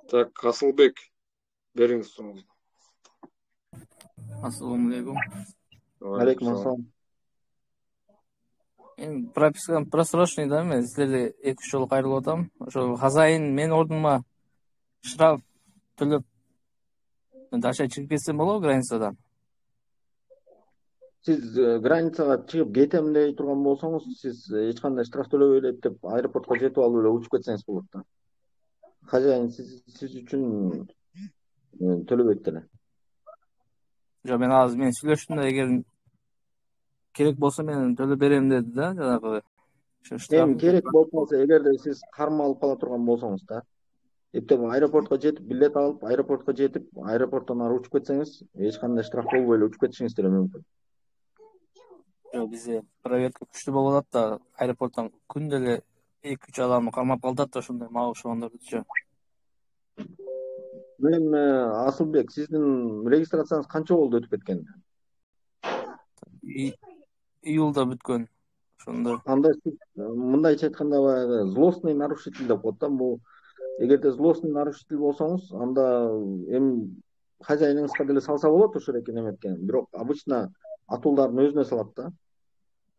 Так, Асылбек, беріңіз сұрағыңызды. Ассалаумағалейкум. Алейкум Уағалейкум ассалам. Мен пропискам просрочный да, мен сіздерде 2-3 жолы қайрылып отам. Ошо хозяин мен ордума штраф төлөп даша чыгып кетсем болобу границадан? Сиз границага чыгып кетем дей турган болсоңуз, сиз эч кандай штраф төлөбөй элек деп аэропортко жетип алып эле учуп кетсеңиз болот да. Хозяин сиз үчүн төлөбөйт деле. Жок, мен азыр мен сүйлөштүм да, эгер керек болсо мен төлөп берем деди да, жанагы Эми штраф. керек болсо, эгерде сиз карма алып кала турган болсоңуз да, эптеп аэропортко жетип, билет алып, аэропортко жетип, аэропорттон ары учуп кетсеңиз, эч кандай штраф болбой эле учуп кетишиңиз деле мүмкүн. Жок, бизде проверка күчтүү болуп атат да, аэропорттон күндө эле 2-3 адам кармап калат да, ошондой мага окшогондордучу. Мен Асылбек, сиздин регистрацияңыз канча болду өтүп кеткени? Июлда бүткөн. Ошондо Анда сиз мындайча айтканда баягы злостный нарушитель деп коет да. Бул эгерде злостный нарушитель болсоңуз, анда эми хозяиниңызга деле салса болот ошол эки неметкен. Бирок обычно атуулдардын өзүнө салат да.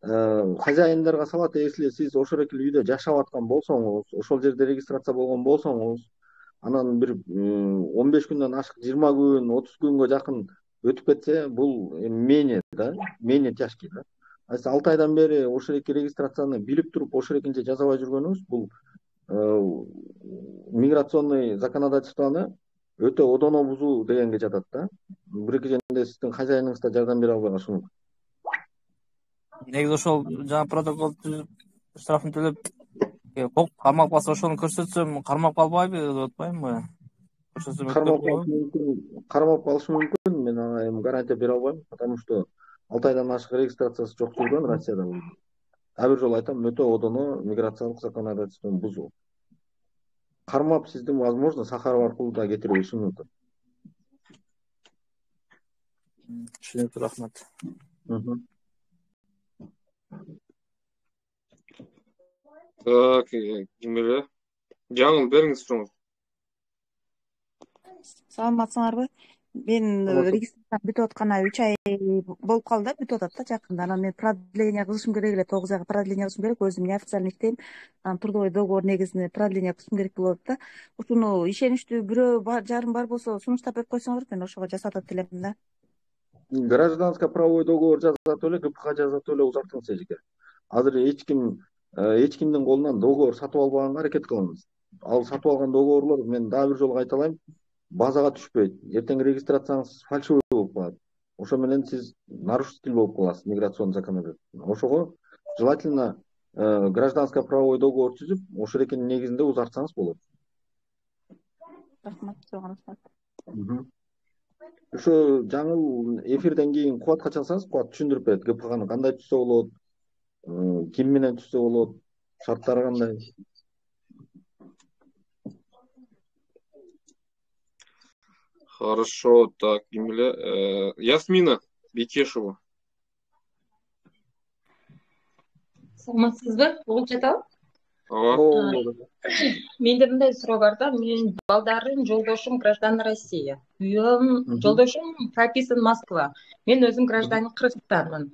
Хозяиндерге салат, если сиз ошол эле үйдө жашап аткан болсоңуз, ошол жерде регистрация болгон болсоңуз, анан бир 15 күндөн ашык 20 күн, 30 күнгө жакын өтүп кетсе, бул менее да, менее тяжкий да. А сиз 6 айдан бери ошол эки регистрацияны билип туруп ошол экинче жасабай жүргөнүңүз, бул миграционный законодательствоны өтө одоно бузуу дегенге жатат да. Бир экинчиде сиздин хозяиниңыз да жардам бере албай калышы мүмкүн. негизи ошол жаңы протокол түзүп штрафын төлөп камап калса ошону көрсөтсөм кармап калбайбы деп атпаймынбы? Көрсөтсөм Кармап калышы мүмкүн. Мен ага эми гарантия бере албайм, потому что 6 айдан ашык регистрациясы жок жүргөн Россияда. А бир жолу айтам, өтө одоно миграциялык законодательствону бузуу. Кармап сиздин возможно Сахаров аркылуу да кетирип бериши мүмкүн. Түшүнүктүү, рахмат. Так, ким эле? Жаңыл, беріңіз сұрағыңызды. Саламатсыңарбы? Мен регистрация бүтүп атканына 3 ай болуп калды да, бүтүп атат да жакында. Анан мен продление кылышым керек эле, 9 айга продление кылышым керек. Өзүм неофициально иштейм. Анан трудовой договор негизинде продление кылышым керек болот да. Ушуну ишеничтүү бирөө жарым бар болсо сунуштап берип койсоңор, мен ошого жасатат элем да. Гражданско правовой договор жазат эле, ГПХ жазат эле, узартыңыз эжеке. Азыр эч кимдин колунан договор сатып албаганга аракет кылыңыз. Ал сатып алган договорлор, мен дагы бир жолу кайталайм, базага түшпөйт. Эртең регистрацияңыз фальшивый болуп калат. Ошо менен сиз нарушитель болуп каласыз миграционный законодательство. Ошого желательно гражданско правовой договор түзүп, ошол экинин негизинде узартсаңыз болот. Рахмат, рахмат. Ошо жаңыл эфирден кийин Кубатка чалсаңыз, Кубат түшүндүрүп берет. ГПХны кандай түзсө болот, ким менен түзсө болот, шарттары кандай. Хорошо, так, ким эле? Ясмина Бекешева. Саламатсызбы? Угуп жатабы? Ооба. Менде мындай суроо бар да. Менин балдарым, жолдошум гражданин Россия. Күйөөм, жолдошум прописан Москва. Мен өзүм гражданин Кыргызстанмын.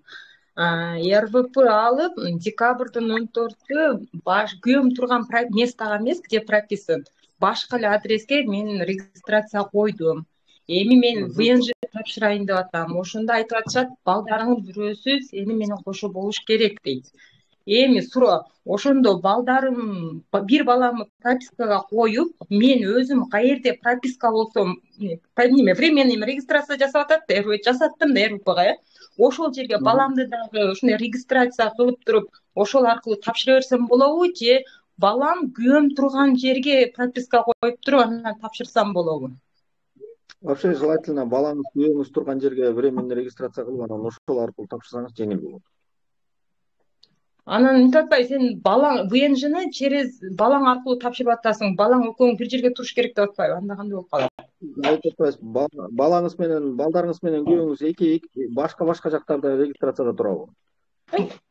РВП алып, декабрдын 14-ü күйөөм турган местага эмес, где прописан, башка эле адреске мен регистрация койдум. Эми мен ВНЖ тапшырайын деп атам. Ошондо айтып атышат, балдарыңдын бирөөсү сени менен кошо болуш керек дейт. Эми суроо, ошондо балдарым, бир баламды пропискага коюп, мен өзүм каерде прописка болсом, временный регистрация жасап атат, жасаттым да РВПга, ошол жерге баламды дагы ушундай регистрация кылып туруп, ошол аркылуу тапшыра берсем болобу, же балам күйөөм турган жерге прописка коюп туруп, анан тапшырсам болобу? Вообще желательно балаңыз, күйөөңүз турган жерге временный регистрация кылып, анан ошол аркылуу тапшырсаңыз жеңил болот. Анан мынтип атпайбы, сен балаң ВНЖны через балаң аркылуу тапшырып атасың, балаң экөөң бир жерге туруш керек деп атпайбы? Анда кандай болуп калат? Айтып атпайсызбы, балдарыңыз менен күйөөңүз башка жактарда регистрацияда турабы?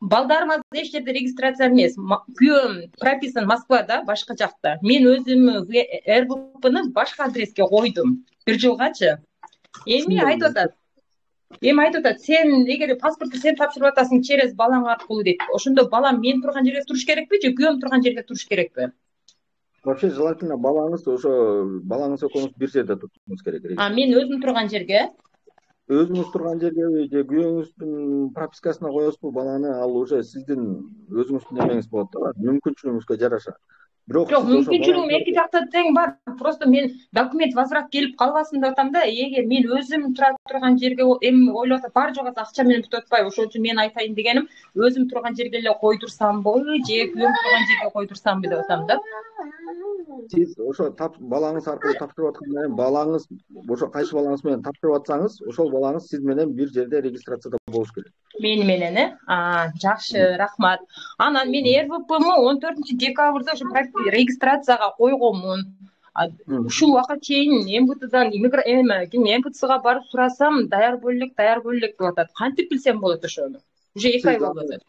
Балдарым азыр эч жерде регистрация эмес. Күйөөм прописан Москвада, башка жакта. Мен өзүм РВПны башка адреске койдум. 1 жылгачы. Эми айтып атат, сен эгер паспортты сен тапшырып атасың через балаң аркылуу дейт. Ошондо балам мен турган жерге туруш керекпи же күйөөм турган жерге туруш керекпи? Вообще желательно балаңыз экөөңүз бир жерде туруңуз керек. Мен өзүм турган жерге? Өзүңүз турган жерге же күйөөңүздүн пропискасына коесузбу баланы, ал уже сиздин өзүңүздүн эмеңиз болот да, мүмкүнчүлүгүңүзгө жараша. Бирок Жок, мүмкүнчүлүгүм эки жакта тең бар. Просто мен документ возврат келип калбасын деп атам да. Эгер мен өзүм тура турган жерге эми ойлоп атам, бар жок акча менен бүтүп атпайбы. Ошон үчүн мен айтайын дегеним, өзүм турган жерге эле койдурсамбы же күйөөм турган жерге койдурсамбы деп атам да. Сиз ошо балаңыз аркылуу тапшырып аткандан кийин балаңыз ошо кайсы балаңыз менен тапшырып атсаңыз, ошол балаңыз сиз менен бир жерде регистрацияда болуш керек. Мени менен, жакшы, рахмат. Анан мен РВПмы 14 декабрда ошо регистрацияга койгонмун. Ушул убакка чейин МВТдан МВТга барып сурасам, даяр боло элек деп атат. Кантип билсем болот ошону? Уже 2 ай болуп атат.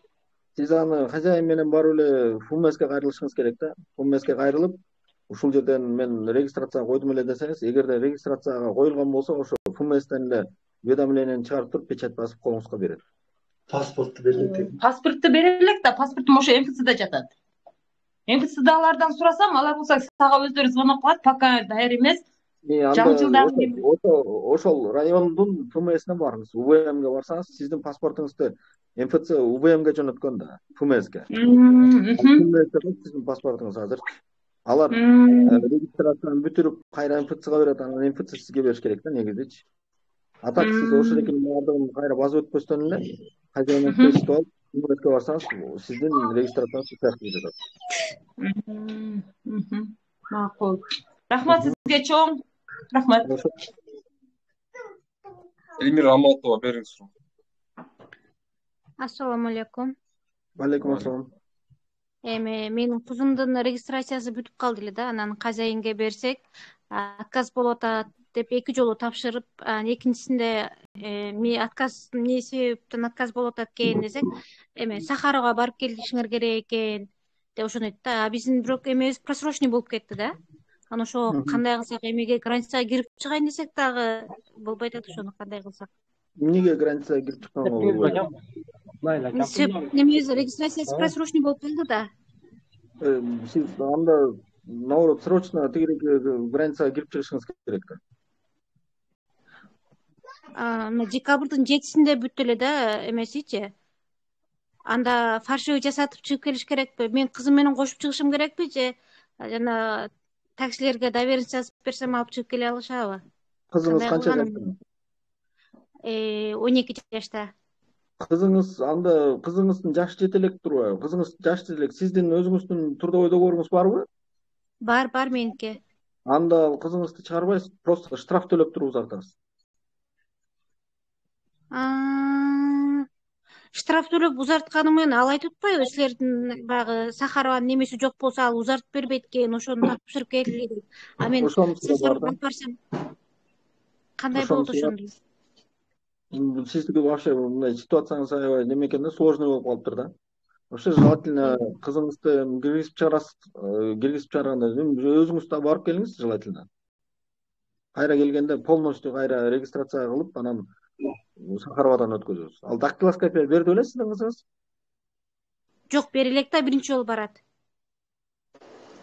Сиз аны хозяин менен барып эле ФУМСке кайрылышыңыз керек да. ФУМСке кайрылып, ушул жерден мен регистрацияга койдум эле десеңиз, эгерде регистрацияга коюлган болсо, ошо ФУМСтен эле уведомлениени чыгарып туруп печать басып колуңузга берет. Паспортты берет. Паспортты бере элек да, паспортум ошо МФЦда жатат. МФЦдагылардан сурасам, алар болсо сага өздөрү звонок кылат, пока даяр эмес. Ошол райондун ФУМСине барыңыз. УВМге барсаңыз, сиздин паспортуңузду МФЦ УВМге жөнөткөн да, ФУМСке. ФУМСте сиздин паспортуңуз азыр. Алар регистрацияны бүтүрүп, кайра МФЦга берет, анан МФЦ сизге бериш керек да негизичи. А так сиз ошол жердин баардыгын кайра басып өтпөстөн эле хозяинден чечип алып, ФУМСке барсаңыз, сиздин регистрацияңыз сыяктуу кетет. Макул. Рахмат сизге чоң. Рахмат. Эльмира Аматова, бериңиз. Ассаламу алейкум. Алейкум ассалам. Менин кызымдын регистрациясы бүтүп калды эле да, анан хозяинге берсек, отказ болуп атат деп 2 жолу тапшырып, экинчисинде отказ эмне себептен отказ болуп атат экен десек, Сахарова барып келишиңер керек экен деп ошону айтты да. Биздин бирок эмебиз просрочный болуп кетти да. Анан ошо кандай кылсак, эмеге границага кирип чыгайын десек дагы болбой атат, ошону кандай кылсак? Эмнеге границага кирип чыкканга болбойт? Немебиз регистрациясы просрочный болуп калды да. Сиз анда наоборот срочно тигиреги границага кирип чыгышыңыз керек да. Декабрдын 7-синде бүттү эле да, эмесичи. Анда фальшивый жасатып чыгып келиш керекпи? Мен кызым менен кошуп чыгышым керекпи же жана таксилерге доверенность жазып берсем алып чыгып келе алышабы? Кызыңыз канча жашта? 12 жашта. Кызыңыздын жашы жете элек турбайбы? Кызыңыз жаш жете элек. Сиздин өзүңүздүн трудовой договоруңуз барбы? Бар меники. Анда кызыңызды чыгарбайсыз, просто штраф төлөп туруп узартасыз. Штраф төлөп узартканым менен ал айтып атпайбы, силердин баягы Сахарованын немеси жок болсо ал узартып бербейт экен, ошону тапшырып келгиле деп. Мен Сахарова алып барсам кандай болот ошондо? Сиздики вообще мындай ситуацияңыз аябай неме экен да, сложный болуп калыптыр да. Вообще желательно кызыңызды киргизип чыгарасыз, киргизип чыгарганда өзүңүз да барып келиңиз желательно. Кайра келгенде полностью кайра регистрация кылып, анан Сахаровадан өткөзөбүз. Ал дактилоскопия берди беле сиздин кызыңыз? Жок, бери элек да, биринчи жолу барат.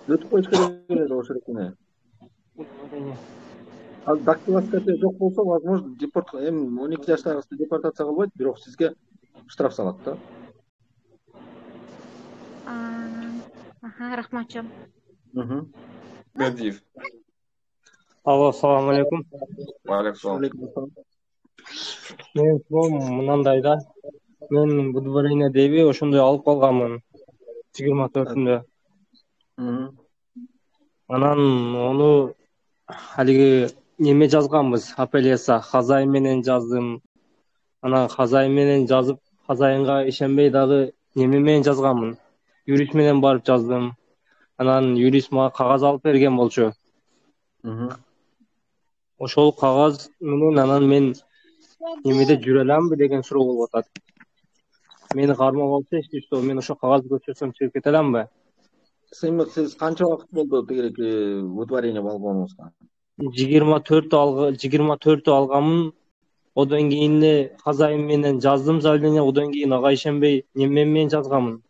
Өтүп коюш керек эле ошо эркине. Ал дактилоскопия жок болсо, возможно, 12 жаштагы кызды депортация кылбайт, бирок сизге штраф салат да. Рахмат чоң. Бердиев. Алло, салам алейкум. Алейкум. Мен мынандай да. Мен выдворениедеби ошондой алып калганмын 24-түндө. Анан ону алиги неме жазганбыз, апелляция хозяин менен жаздым. Анан хозяин менен жазып, хозяинга ишенбей дагы неме менен жазганмын. Юрист менен барып жаздым. Анан юрист мага кагаз алып берген болчу. Ошол кагаз менен анан мен немеде жүрө аламбы деген суроо болуп атат. мени кармап алса эч что, мен ошо кагазды көчүрсөм чыгып кете аламбы? Сыймык, сиз канча убакыт болду тигирээки удварение болгонуңузга? 24 алганмын. Одан кийин хозяин менен жаздым заявление. Одан кийин ага ишенбей неме менен жазганмын.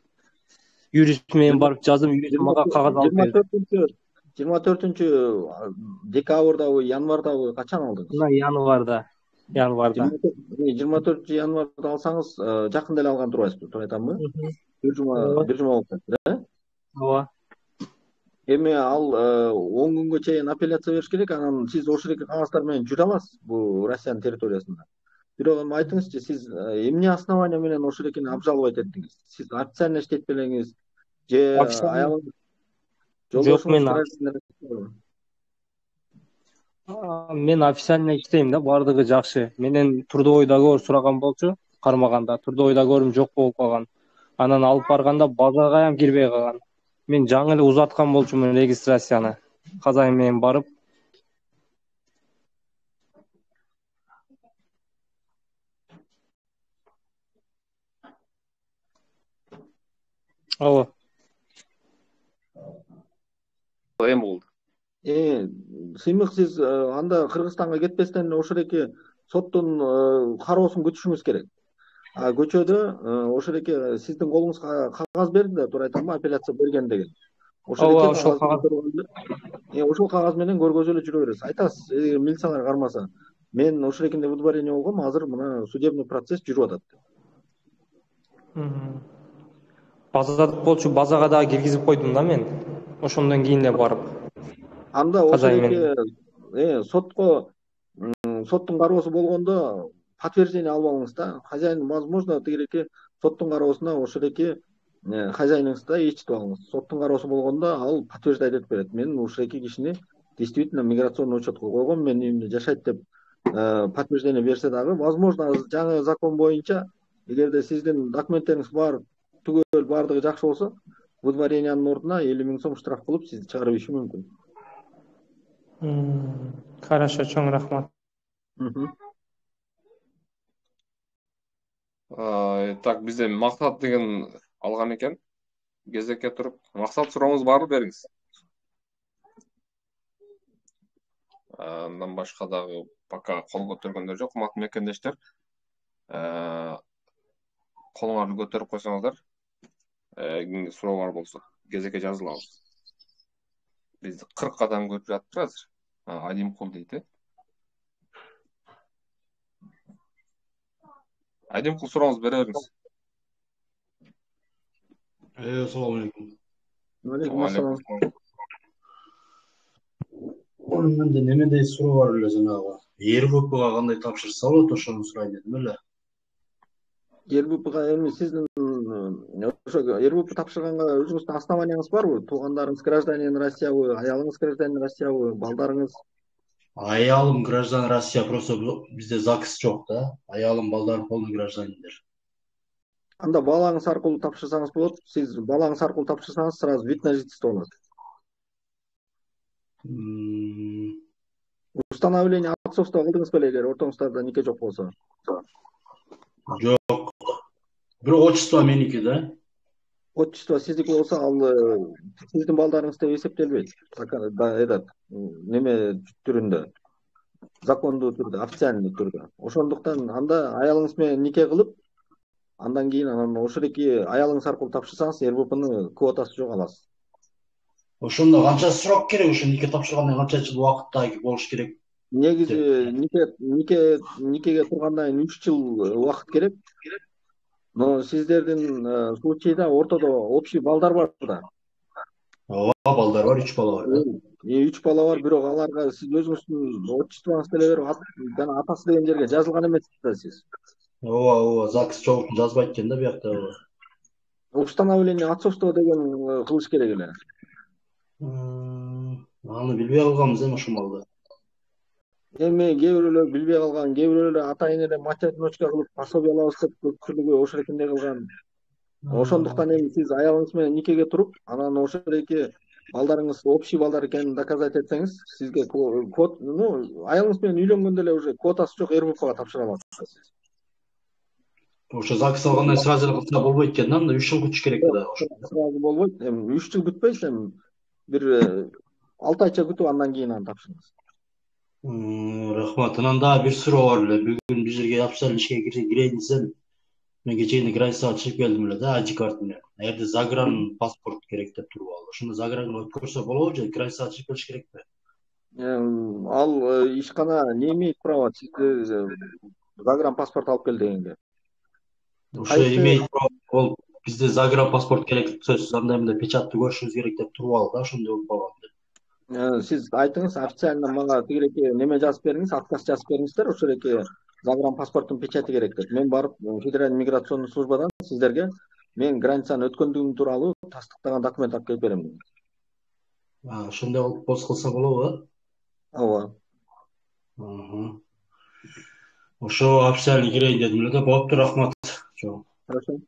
Юрист менен барып жаздым. Юрист мага кагаз алып берди. 24 декабрдабы, январдабы качан алдыңыз? Мына январда. 24 январда алсаңыз, жакында эле алган турбайсызбы? Туура айтамбы? Бир жума болуп калды, Ооба. Эми ал 10 күнгө чейин апелляция бериш керек, анан сиз ошол эки кагаздар менен жүрө аласыз бул Россиянын территориясында. Бирок эми айтыңызчы, сиз эмне основания менен ошол экини обжаловать эттиңиз? Сиз официально иштейт белеңиз же аялыңыз жолдошуңуз гражданин? Мен официально иштейм да, бардыгы жакшы. Менен трудовой договор сураган болчу, кармаганда трудовой договорум жок болуп калган. Анан алып барганда базага ham кирбей калган. Мен жаңы эле узаткан болчумун регистрацияны. Хозяин менен барып. Ооба. Эми болду. Сыймык, сиз анда Кыргызстанга кетпестен ошол эки соттун кароосун күтүшүңүз керек. Көчөдө ошол эки сиздин колуңузга кагаз берди да, туура айтамбы, апелляция берген деген. Ошол кагаз менен көргөзүп эле жүрө бересиз. Айтасыз, милициялар кармаса, мен ошол экинде удварение болгом, азыр мына судебный процесс жүрүп атат. Базада болчу, базага да киргизип койдум да мен. Ошондон кийин эле барып. Анда ошол эки соттун кароосу болгондо подтверждение алып алыңыз да. Хозяин, возможно, тигиреки соттун кароосуна ошол эки хозяиниңизди да ичтип алыңыз. Соттун кароосу болгондо ал подтверждать этип берет. Мен ошол эки кишини действительно миграционный учетко койгом, менин үйүмдө жашайт деп подтверждение берсе дагы, возможно, жаңы закон боюнча, эгерде сиздин документтериңиз бар, түгөл бардыгы жакшы болсо, удварениянын ордуна 50 000 сом штраф кылып сизди чыгарып ийиши мүмкүн. Хорошо, чоң рахмат. Так, бизде максат деген алган экен. Кезекке туруп, максат сурооңуз барбы, бериңиз. Андан башка дагы пока кол көтөргөндөр жок, урматтуу мекендештер. Колуңарды көтөрүп койсоңуздар, кимге суроо бар болсо, кезекке жазылабыз. Биз 40 адам көрүп жатыр азыр. Адим кул дейт. Адим кул, сурооңузду бере бериңиз. Assalamu alaikum. Алейкум ассалам. Менде немедей суроо бар эле, жанагы РВПга кандай тапшырса болот, ошону сурайын дедим эле. РВПга эми сиздин ошо РВП тапшырганга өзүңүздүн основанияңыз барбы? Туугандарыңыз гражданин Россиябы, аялыңыз гражданин Россиябы, балдарыңыз? Аялым гражданин Россия, просто бизде ЗАГС жок да. Аялым, балдарым полный гражданиндер. Анда балаңыз аркылуу тапшырсаңыз болот. Сиз балаңыз аркылуу тапшырсаңыз сразу вид на жительство болот. Установление отцовства кылдыңыз беле, эгер ортоңуздарда нике жок болсо? Жок. Бирок отчество меники да. Отчество сиздики болсо, ал сиздин балдарыңыз деп эсептелбейт. Этот неме түрүндө, закондуу түрдө, официальный түрдө. Ошондуктан анда аялыңыз менен нике кылып, андан кийин ошол эки аялыңыз аркылуу тапшырсаңыз, РВПнын квотасы жок аласыз. Ошондо канча срок керек? Ошо нике тапшыргандан канча жыл убакытта болуш керек? Негизи никеге тургандан кийин 3 жыл убакыт керек. Но сиздердин случайда ортодо общий балдар бар да. Ооба, балдар бар, 3 бала бар. 3 бала бар, бирок аларга сиз өзүңүздүн отчествоңузду деле берип, жана атасы деген жерге жазылган эмессиз да сиз. Ооба, ЗАГС жок, жазбайт экен да биякта. Установление отцовства деген кылыш керек эле. Аны билбей калганбыз ошол малда. Эми кээ бирөөлөр билбей калган, кээ бирөөлөр атайын эле мать-одиночка кылып пособие алабыз деп көпчүлүгү ошол экиндей кылган. Ошондуктан эми сиз аялыңыз менен никеге туруп, анан ошол эки балдарыңыз общий балдар экенин доказать этсеңиз, сизге аялыңыз менен үйлөнгөндө эле уже квотасы жок РВПга тапшыра аласыз. Ошо ЗАГС алганда сразу эле кылса болбойт экен да, анда 3 жыл күтүш керек да ошо. Сразу болбойт. Эми 3 жыл күтпөйсүз, эми бир 6 айча күтүп андан кийин аны тапшырыңыз. Рахмат. Анан дагы бир суроо бар эле. Бүгүн биз жерге официалдуу ишке кирейин десем, мен кечээне границага чыгып келдим эле да, ID карт менен. Эгерде загран паспорт керек деп туруп алды. Ошондо загранга өткөрсө болобу же границага чыгып келиш керекпи? Ал ишкана не имеет права сизди загран паспорт алып кел дегенге. Ошо имеет право, ол бизде загран паспорт керек, сөзсүз андай мындай печатты көрүшүбүз керек деп туруп алды да, ошондой болуп калган. Сиз айтыңыз, официально мага тигиреке неме жазып бериңиз, отказ жазып бериңиздер, ошол эки загран паспорттун печати керек деп. Мен барып Федеральный миграционный службадан сиздерге мен границаны өткөндүгүм тууралуу тастыктаган документ алып келип берем. Ошондой болуп кылса болобу? Ооба. Ошо официально кирейин дедим эле да, болуптур, рахмат. Хорошо.